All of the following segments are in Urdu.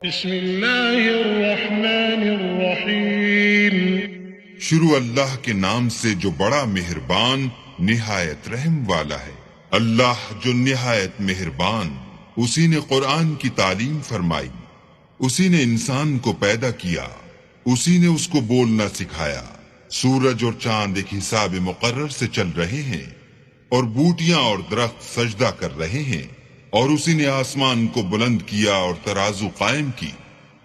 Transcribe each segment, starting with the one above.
بسم اللہ الرحمن الرحیم۔ شروع اللہ کے نام سے جو بڑا مہربان نہایت رحم والا ہے۔ اللہ جو نہایت مہربان، اسی نے قرآن کی تعلیم فرمائی، اسی نے انسان کو پیدا کیا، اسی نے اس کو بولنا سکھایا۔ سورج اور چاند ایک حساب مقرر سے چل رہے ہیں، اور بوٹیاں اور درخت سجدہ کر رہے ہیں، اور اسی نے آسمان کو بلند کیا اور ترازو قائم کی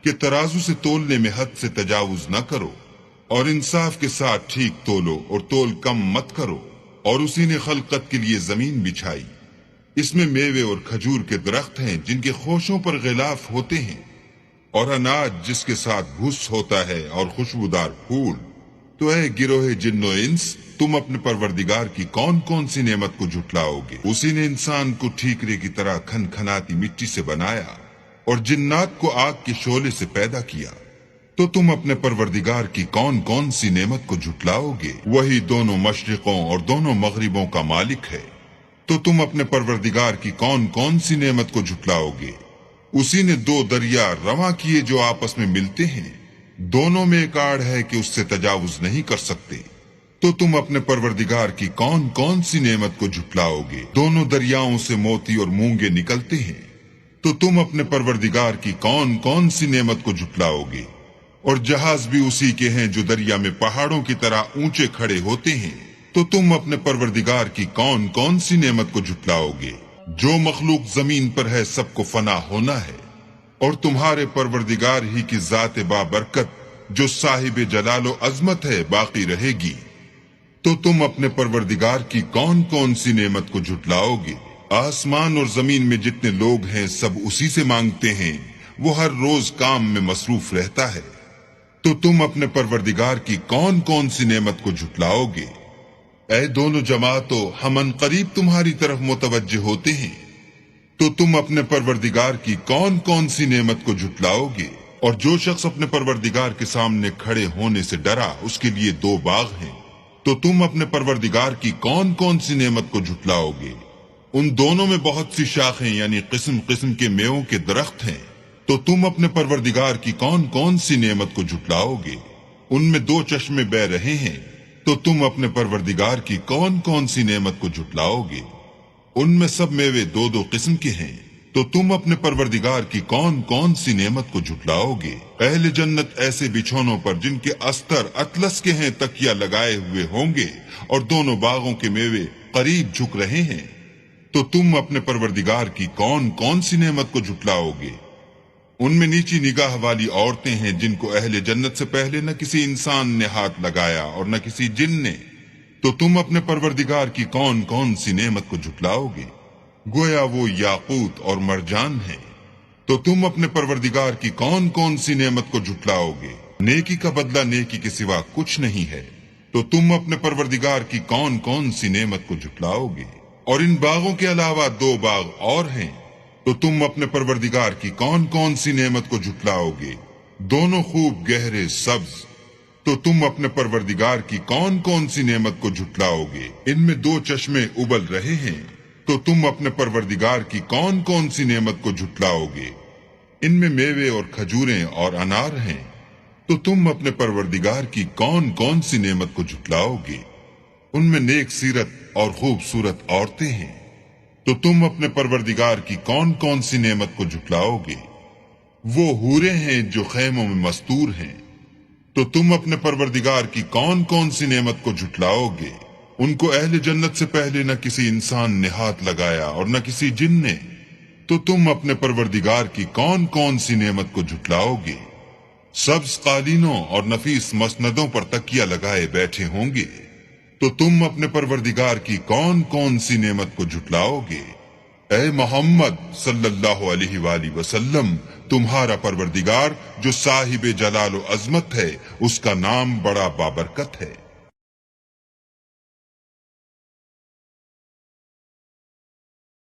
کہ ترازو سے تولنے میں حد سے تجاوز نہ کرو، اور انصاف کے ساتھ ٹھیک تولو اور تول کم مت کرو۔ اور اسی نے خلقت کے لیے زمین بچھائی، اس میں میوے اور کھجور کے درخت ہیں جن کے خوشوں پر غلاف ہوتے ہیں، اور اناج جس کے ساتھ بھس ہوتا ہے، اور خوشبودار پھول۔ تو اے گروہ جن و انس، تم اپنے پروردگار کی کون کون سی نعمت کو جھٹلاؤ گے؟ اسی نے انسان کو ٹھیکرے کی طرح کھن کھناتی مٹی سے بنایا، اور جنات کو آگ کے شعلے سے پیدا کیا۔ تو تم اپنے پروردگار کی کون کون سی نعمت کو جھٹلاؤ گے؟ وہی دونوں مشرقوں اور دونوں مغربوں کا مالک ہے۔ تو تم اپنے پروردگار کی کون کون سی نعمت کو جھٹلاؤ گے؟ اسی نے دو دریا رواں کیے جو آپس میں ملتے ہیں، دونوں میں ایک آڑ ہے کہ اس سے تجاوز نہیں کر سکتے۔ تو تم اپنے پروردگار کی کون کون سی نعمت کو جھٹلاؤ گے؟ دونوں دریاؤں سے موتی اور مونگے نکلتے ہیں۔ تو تم اپنے پروردگار کی کون کون سی نعمت کو جھٹلاؤ گے؟ اور جہاز بھی اسی کے ہیں جو دریا میں پہاڑوں کی طرح اونچے کھڑے ہوتے ہیں۔ تو تم اپنے پروردگار کی کون کون سی نعمت کو جھٹلاؤ گے؟ جو مخلوق زمین پر ہے سب کو فنا ہونا ہے، اور تمہارے پروردگار ہی کی ذات بابرکت جو صاحب جلال و عظمت ہے باقی رہے گی۔ تو تم اپنے پروردگار کی کون کون سی نعمت کو جھٹلاؤ گے؟ آسمان اور زمین میں جتنے لوگ ہیں سب اسی سے مانگتے ہیں، وہ ہر روز کام میں مصروف رہتا ہے۔ تو تم اپنے پروردگار کی کون کون سی نعمت کو جھٹلاؤ گے؟ اے دونوں جماعتوں، ہم ان قریب تمہاری طرف متوجہ ہوتے ہیں۔ تو تم اپنے پروردگار کی کون کون سی نعمت کو جھٹلاؤ گے؟ اور جو شخص اپنے پروردگار کے سامنے کھڑے ہونے سے ڈرا، اس کے لیے دو باغ ہیں۔ تو تم اپنے پروردگار کی کون کون سی نعمت کو جھٹلاؤ گے؟ ان دونوں میں بہت سی شاخیں یعنی قسم قسم کے میووں کے درخت ہیں۔ تو تم اپنے پروردگار کی کون کون سی نعمت کو جھٹلاؤ گے؟ ان میں دو چشمے بہ رہے ہیں۔ تو تم اپنے پروردگار کی کون کون سی نعمت کو جھٹلاؤ گے؟ ان میں سب میوے دو دو قسم کے ہیں۔ تو تم اپنے پروردگار کی کون کون سی نعمت کو جھٹلاؤ گے؟ اہل جنت ایسے بچھونوں پر جن کے استر اطلس کے ہیں تکیہ لگائے ہوئے ہوں گے، اور دونوں باغوں کے میوے قریب جھک رہے ہیں۔ تو تم اپنے پروردگار کی کون کون سی نعمت کو جھٹلاؤ گے؟ ان میں نیچی نگاہ والی عورتیں ہیں جن کو اہل جنت سے پہلے نہ کسی انسان نے ہاتھ لگایا اور نہ کسی جن نے۔ تو تم اپنے پروردگار کی کون کون سی نعمت کو جھٹلاؤ گے؟ گویا وہ یاقوت اور مرجان ہیں۔ تو تم اپنے پروردگار کی کون کون سی نعمت کو جھٹلاؤ گے؟ نیکی کا بدلہ نیکی کے سوا کچھ نہیں ہے۔ تو تم اپنے پروردگار کی کون کون سی نعمت کو جھٹلاؤ گے؟ اور ان باغوں کے علاوہ دو باغ اور ہیں۔ تو تم اپنے پروردگار کی کون کون سی نعمت کو جھٹلاؤ گے؟ دونوں خوب گہرے سبز۔ تو تم اپنے پروردگار کی کون کون سی نعمت کو جھٹلاؤ گے؟ ان میں دو چشمے ابل رہے ہیں۔ تو تم اپنے پروردگار کی کون کون سی نعمت کو جھٹلاؤ گے؟ ان میں میوے اور کھجوریں اور انار ہیں۔ تو تم اپنے پروردگار کی کون کون سی نعمت کو جھٹلاؤ گے؟ ان میں نیک سیرت اور خوبصورت عورتیں ہیں۔ تو تم اپنے پروردگار کی کون کون سی نعمت کو جھٹلاؤ گے؟ وہ حوریں ہیں جو خیموں میں مستور ہیں۔ تو تم اپنے پروردگار کی کون کون سی نعمت کو جھٹلاؤ گے؟ ان کو اہل جنت سے پہلے نہ کسی انسان نے ہاتھ لگایا اور نہ کسی جن نے۔ تو تم اپنے پروردگار کی کون کون سی نعمت کو جھٹلاؤ گے؟ سبز قالینوں اور نفیس مسندوں پر تکیہ لگائے بیٹھے ہوں گے۔ تو تم اپنے پروردگار کی کون کون سی نعمت کو جھٹلاؤ گے؟ اے محمد صلی اللہ علیہ وآلہ وسلم، تمہارا پروردگار جو صاحب جلال و عظمت ہے، اس کا نام بڑا بابرکت ہے۔